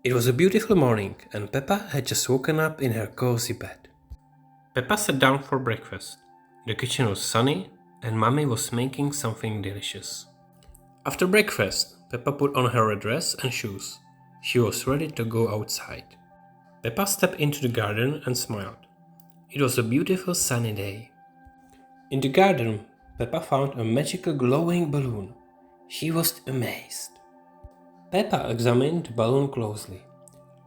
It was a beautiful morning, and Peppa had just woken up in her cozy bed. Peppa sat down for breakfast. The kitchen was sunny, and Mummy was making something delicious. After breakfast, Peppa put on her red dress and shoes. She was ready to go outside. Peppa stepped into the garden and smiled. It was a beautiful sunny day. In the garden, Peppa found a magical glowing balloon. She was amazed. Peppa examined the balloon closely.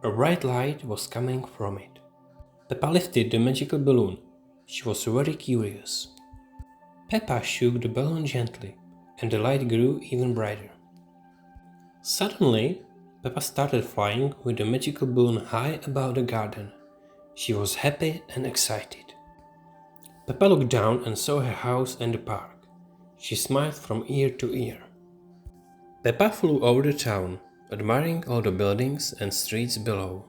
A bright light was coming from it. Peppa lifted the magical balloon. She was very curious. Peppa shook the balloon gently, and the light grew even brighter. Suddenly, Peppa started flying with the magical balloon high above the garden. She was happy and excited. Peppa looked down and saw her house and the park. She smiled from ear to ear. Peppa flew over the town, admiring all the buildings and streets below.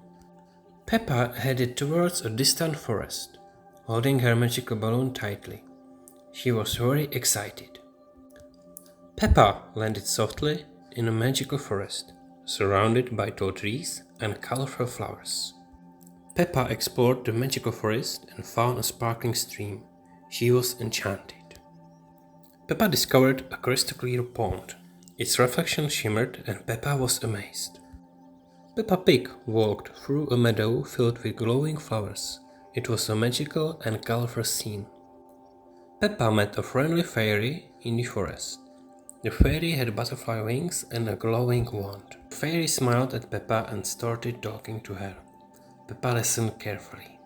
Peppa headed towards a distant forest, holding her magical balloon tightly. She was very excited. Peppa landed softly in a magical forest, surrounded by tall trees and colorful flowers. Peppa explored the magical forest and found a sparkling stream. She was enchanted. Peppa discovered a crystal clear pond. Its reflection shimmered, and Peppa was amazed. Peppa Pig walked through a meadow filled with glowing flowers. It was a magical and colorful scene. Peppa met a friendly fairy in the forest. The fairy had butterfly wings and a glowing wand. The fairy smiled at Peppa and started talking to her. Peppa listened carefully.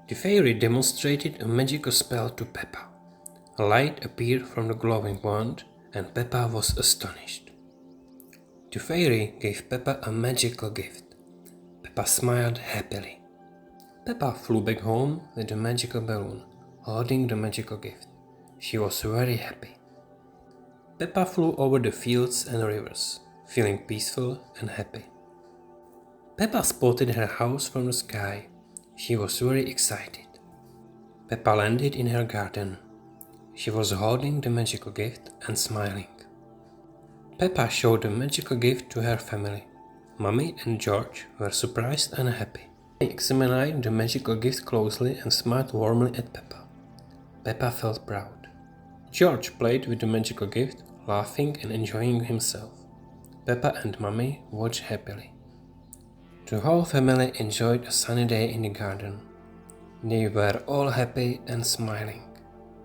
The fairy demonstrated a magical spell to Peppa. A light appeared from the glowing wand, and Peppa was astonished. The fairy gave Peppa a magical gift. Peppa smiled happily. Peppa flew back home with the magical balloon, holding the magical gift. She was very happy. Peppa flew over the fields and rivers, feeling peaceful and happy. Peppa spotted her house from the sky. She was very excited. Peppa landed in her garden. She was holding the magical gift and smiling. Peppa showed the magical gift to her family. Mummy and George were surprised and happy. They examined the magical gift closely and smiled warmly at Peppa. Peppa felt proud. George played with the magical gift, laughing and enjoying himself. Peppa and Mummy watched happily. The whole family enjoyed a sunny day in the garden. They were all happy and smiling.